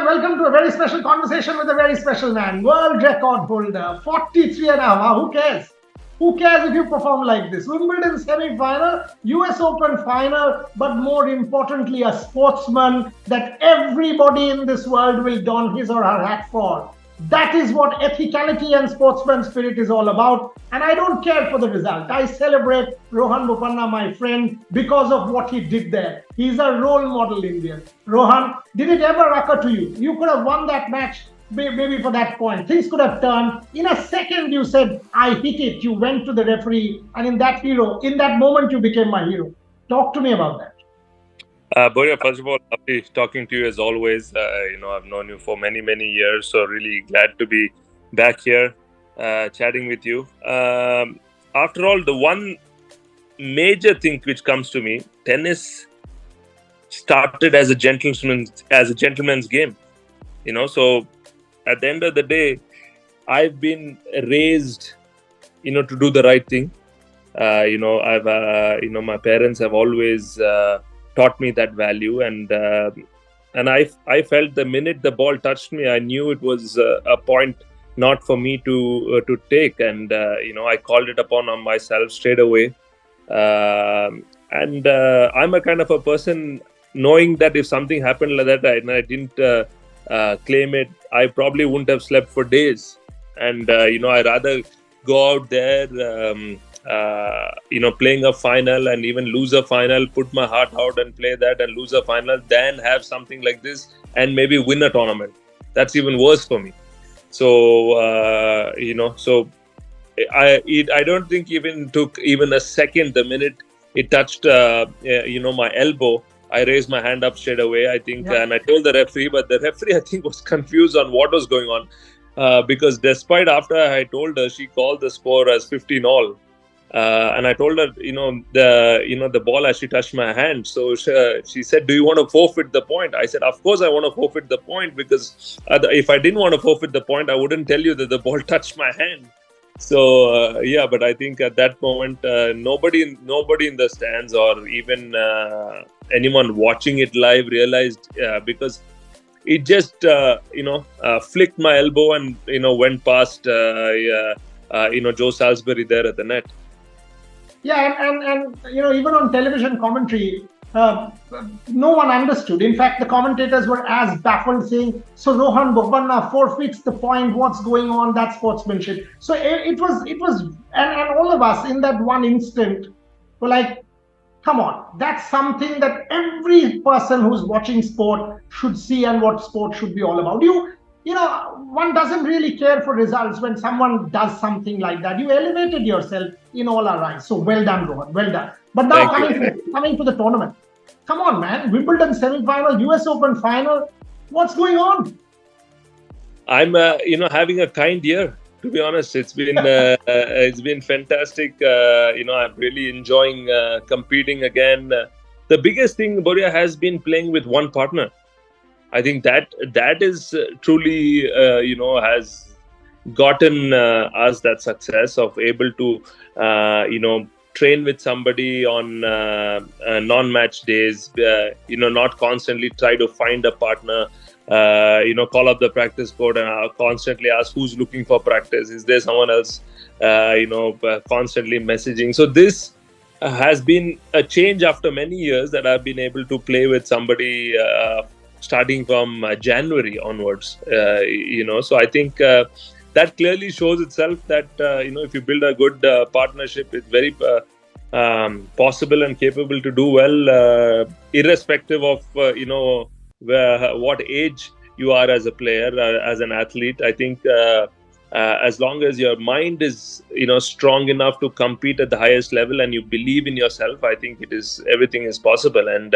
welcome to a very special conversation with a very special man, world record holder, 43 and a half. Who cares? Who cares if you perform like this? Wimbledon semi-final, US Open final, but more importantly, a sportsman that everybody in this world will don his or her hat for. That is what ethicality and sportsman spirit is all about. And I don't care for the result. I celebrate Rohan Bopanna, my friend, because of what he did there. He's a role model Indian. Rohan, did it ever occur to you? You could have won that match maybe for that point. Things could have turned. In a second, you said, I hit it. You went to the referee. And in that moment, you became my hero. Talk to me about that. Boria, first of all, lovely talking to you as always. I've known you for many, many years, so really glad to be back here chatting with you. After all, the one major thing which comes to me, tennis started as a gentleman's game. So at the end of the day, I've been raised, to do the right thing. My parents have always taught me that value, and I felt the minute the ball touched me, I knew it was a point not for me to take, and I called it upon on myself straight away. I'm a kind of a person, knowing that if something happened like that and I didn't claim it, I probably wouldn't have slept for days. And I'd rather go out there playing a final and even lose a final, put my heart out and play that and lose a final, than have something like this and maybe win a tournament. That's even worse for me. So, I don't think even took even a second. The minute it touched, my elbow, I raised my hand up straight away, I think, and I told the referee, but the referee, I think, was confused on what was going on, because despite after I told her, she called the score as 15-all. And I told her, the ball actually touched my hand. So she said, do you want to forfeit the point? I said, of course I want to forfeit the point, because if I didn't want to forfeit the point, I wouldn't tell you that the ball touched my hand. So, but I think at that moment, nobody in the stands or even anyone watching it live realized, because it just, flicked my elbow and, went past, Joe Salisbury there at the net. Yeah, and even on television commentary, no one understood. In fact, the commentators were as baffled, saying, so Rohan Bopanna forfeits the point, what's going on, that's sportsmanship. So it was, and all of us in that one instant were like, come on, that's something that every person who's watching sport should see, and what sport should be all about. One doesn't really care for results when someone does something like that. You elevated yourself in all our eyes. So well done, Rohan. Well done. But now coming to the tournament. Come on, man. Wimbledon semi-final, US Open final. What's going on? I'm, having a kind year. To be honest, it's been fantastic. I'm really enjoying competing again. The biggest thing, Boria, has been playing with one partner. I think that is truly, has gotten us that success of able to, train with somebody on non-match days, not constantly try to find a partner, call up the practice court and constantly ask who's looking for practice. Is there someone else, constantly messaging. So this has been a change after many years that I've been able to play with somebody starting from January onwards, so I think that clearly shows itself that, if you build a good partnership, it's very possible and capable to do well, irrespective of, what age you are as a player, as an athlete. I think as long as your mind is, strong enough to compete at the highest level and you believe in yourself, I think everything is possible. And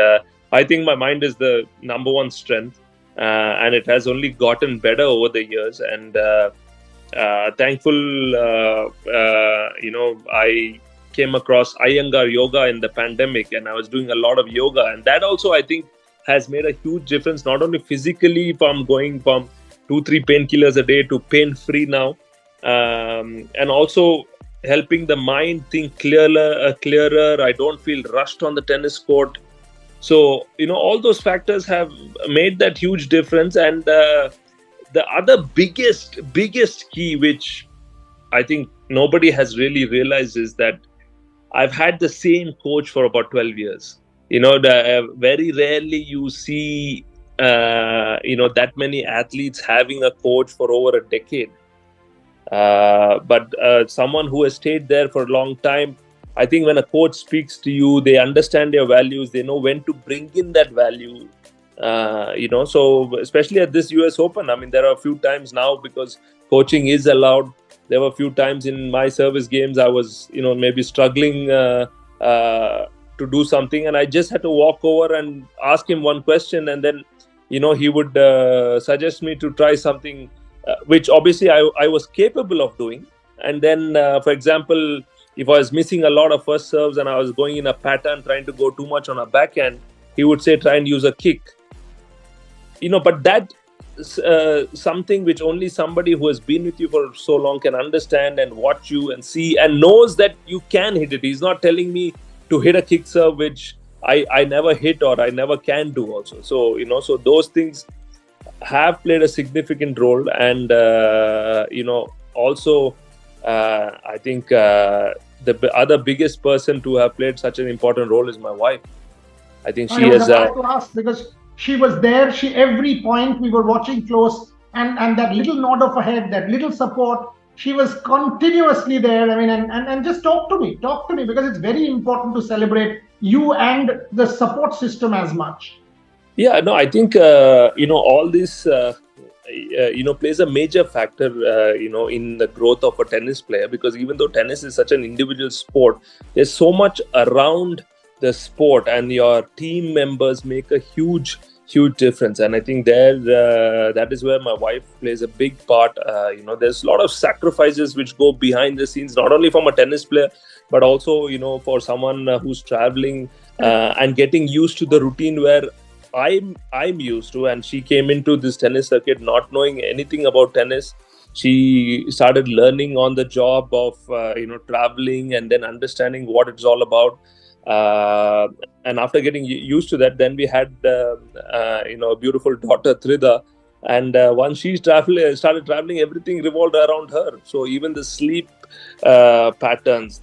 I think my mind is the number one strength, and it has only gotten better over the years. And thankful, I came across Iyengar yoga in the pandemic, and I was doing a lot of yoga, and that also, I think, has made a huge difference, not only physically from going from 2-3 painkillers a day to pain-free now, and also helping the mind think clearer. I don't feel rushed on the tennis court. So all those factors have made that huge difference. And the other biggest key, which I think nobody has really realized, is that I've had the same coach for about 12 years. Very rarely you see, that many athletes having a coach for over a decade. But someone who has stayed there for a long time, I think when a coach speaks to you, they understand your values, they know when to bring in that value. So especially at this US Open, I mean, there are a few times now, because coaching is allowed. There were a few times in my service games I was, maybe struggling to do something, and I just had to walk over and ask him one question, and then, he would suggest me to try something which obviously I was capable of doing. And then, for example, if I was missing a lot of first serves and I was going in a pattern, trying to go too much on a backhand, he would say, try and use a kick. But that something which only somebody who has been with you for so long can understand and watch you and see and knows that you can hit it. He's not telling me to hit a kick serve which I never hit or I never can do also. So, so those things have played a significant role. And, also, I think the other biggest person to have played such an important role is my wife. I think she has... I was about to ask, because she was there. Every point we were watching close, and that little nod of her head, that little support, she was continuously there. I mean, and just talk to me, because it's very important to celebrate you and the support system as much. Yeah, no, I think, all this, plays a major factor, in the growth of a tennis player, because even though tennis is such an individual sport, there's so much around the sport, and your team members make a huge difference. And I think that is where my wife plays a big part. There's a lot of sacrifices which go behind the scenes, not only from a tennis player, but also, for someone who's traveling and getting used to the routine where I'm used to. And she came into this tennis circuit not knowing anything about tennis. She started learning on the job of traveling and then understanding what it's all about. And after getting used to that, then we had a beautiful daughter, Trida. And once she started traveling, everything revolved around her. So even the sleep patterns,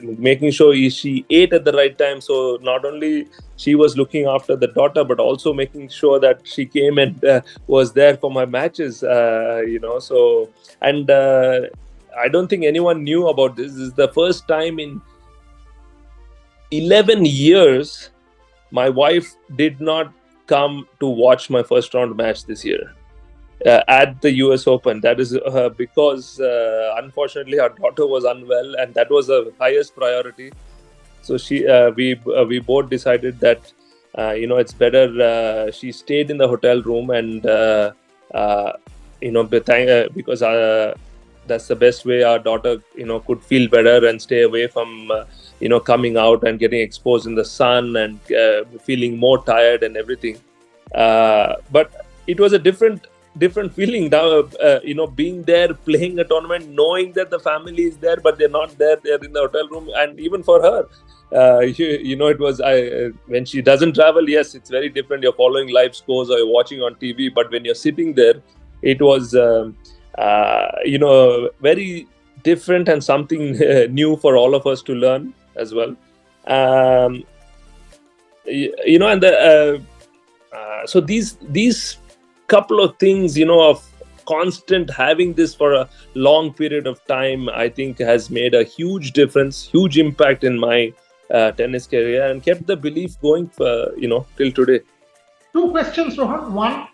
making sure she ate at the right time. So not only she was looking after the daughter, but also making sure that she came and was there for my matches. So, and I don't think anyone knew about this. This is the first time in 11 years my wife did not come to watch my first round match this year at the US Open. That is because unfortunately our daughter was unwell, and that was the highest priority. So we both decided that it's better she stayed in the hotel room, and because that's the best way our daughter could feel better and stay away from coming out and getting exposed in the sun and feeling more tired and everything. But it was a different feeling now, being there, playing a tournament, knowing that the family is there, but they're not there. They're in the hotel room. And even for her, it was when she doesn't travel. Yes, it's very different. You're following live scores or you're watching on TV. But when you're sitting there, it was very different and something new for all of us to learn as well. And so these couple of things, of constant having this for a long period of time, I think has made a huge difference, huge impact in my tennis career, and kept the belief going for, till today. Two questions, Rohan. One,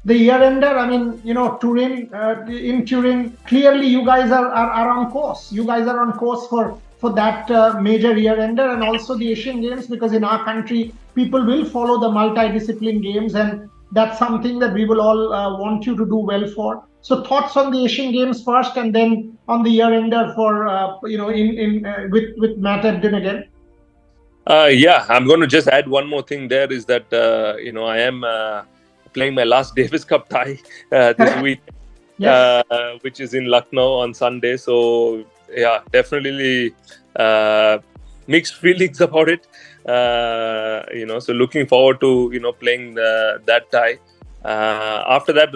the year-ender, I mean, Turin, in Turin, clearly you guys are on course. You guys are on course for that major year-ender, and also the Asian Games, because in our country, people will follow the multidiscipline games, and that's something that we will all want you to do well for. So thoughts on the Asian Games first, and then on the year-ender for, with Matt Ebden again. Yeah, I'm going to just add one more thing there, is that, I am playing my last Davis Cup tie this week, Yes. which is in Lucknow on Sunday. So, yeah, definitely mixed feelings about it. So looking forward to playing that tie. After that,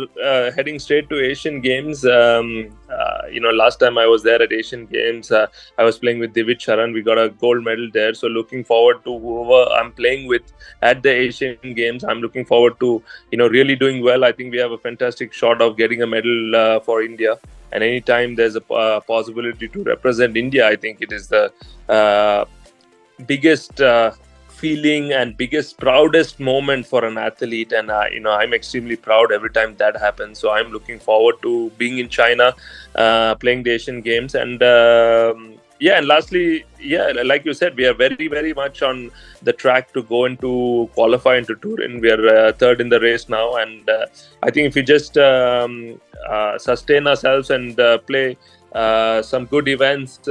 heading straight to Asian Games. Last time I was there at Asian Games, I was playing with Divij Sharan. We got a gold medal there. So looking forward to whoever I'm playing with at the Asian Games. I'm looking forward to really doing well. I think we have a fantastic shot of getting a medal for India. And anytime there's a possibility to represent India, I think it is the biggest feeling and biggest proudest moment for an athlete, and I'm extremely proud every time that happens. So I'm looking forward to being in China, playing the Asian Games, and and lastly, like you said, we are very, very much on the track to go into qualify into Turin. We are third in the race now, and I think if we just sustain ourselves and play some good events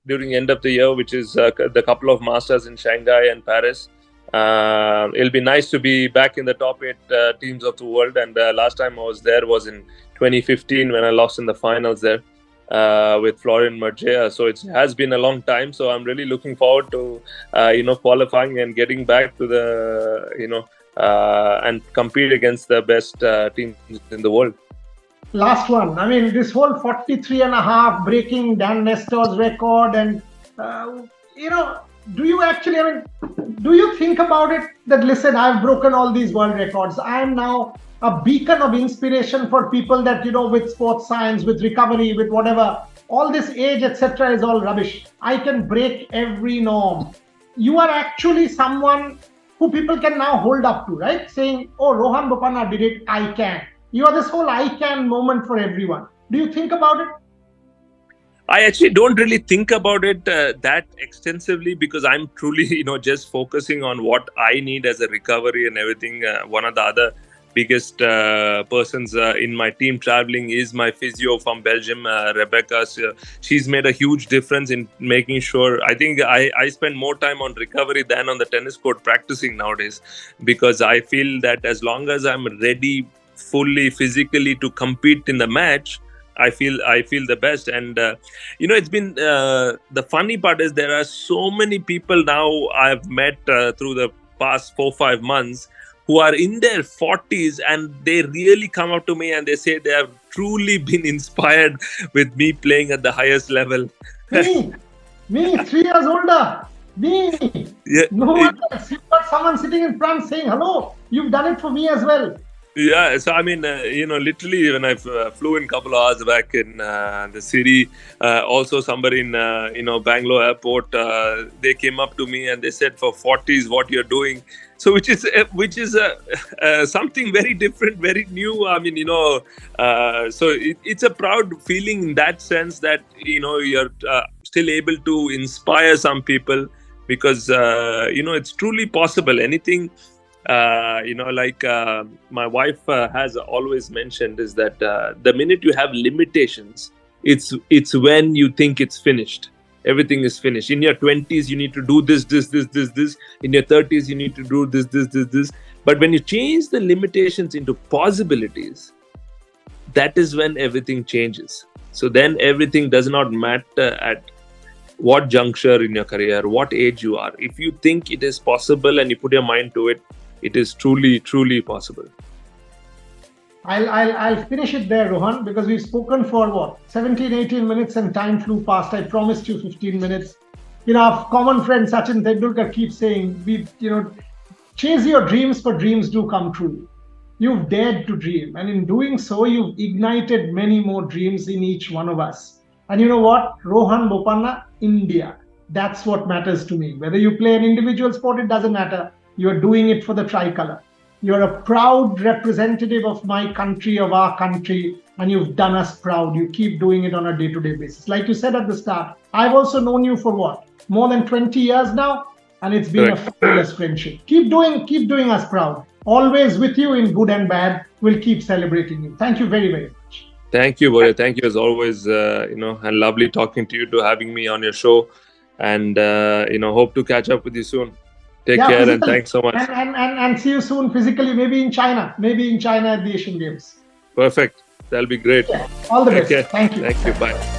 during the end of the year, which is the couple of Masters in Shanghai and Paris. It'll be nice to be back in the top 8 teams of the world. And last time I was there was in 2015 when I lost in the finals there with Florian Margea. So it has been a long time. So I'm really looking forward to qualifying and getting back to the and compete against the best teams in the world. Last one. I mean, this whole 43.5 breaking Dan Nestor's record, and do you think about it that, listen, I've broken all these world records. I am now a beacon of inspiration for people that, with sports science, with recovery, with whatever, all this age, etc. is all rubbish. I can break every norm. You are actually someone who people can now hold up to, right? Saying, oh, Rohan Bopanna did it, I can. You are this whole I can moment for everyone. Do you think about it? I actually don't really think about it that extensively, because I'm truly, just focusing on what I need as a recovery and everything. One of the other biggest persons in my team traveling is my physio from Belgium, Rebecca. So she's made a huge difference in making sure. I think I spend more time on recovery than on the tennis court practicing nowadays, because I feel that as long as I'm ready fully physically to compete in the match, I feel the best. And it's been the funny part is there are so many people now I've met through the past 4-5 months who are in their 40s, and they really come up to me and they say they have truly been inspired with me playing at the highest level. Me 3 years older. Me. Yeah. No one else. You've got someone sitting in front saying, hello, you've done it for me as well. Yeah, so I mean, literally when I flew in a couple of hours back in the city, also somebody in, Bangalore airport, they came up to me and they said, for 40s, what you're doing. So which is something very different, very new. I mean, so it's a proud feeling in that sense that, you're still able to inspire some people, because, it's truly possible. Anything. My wife has always mentioned is that the minute you have limitations, it's when you think it's finished. Everything is finished. In your 20s, you need to do this. In your 30s, you need to do this. But when you change the limitations into possibilities, that is when everything changes. So then everything does not matter at what juncture in your career, what age you are. If you think it is possible and you put your mind to it, it is truly, truly possible. I'll finish it there, Rohan, because we've spoken for 17, 18 minutes and time flew past. I promised you 15 minutes. Our common friend Sachin Tendulkar keeps saying, chase your dreams, for dreams do come true. You've dared to dream, and in doing so, you've ignited many more dreams in each one of us. And you know what? Rohan Bopanna, India. That's what matters to me. Whether you play an individual sport, it doesn't matter. You're doing it for the tricolor. You're a proud representative of my country, of our country, and you've done us proud. You keep doing it on a day-to-day basis. Like you said at the start, I've also known you for more than 20 years now, and it's been a fabulous friendship. Keep doing us proud. Always with you in good and bad. We'll keep celebrating you. Thank you very, very much. Thank you, Boria. Thank you as always. And lovely talking to you, to having me on your show, and hope to catch up with you soon. Take care, physically. And thanks so much. And see you soon physically, maybe in China at the Asian Games. Perfect. That'll be great. Yeah. All the best. Care. Thank you. Thank you. Bye.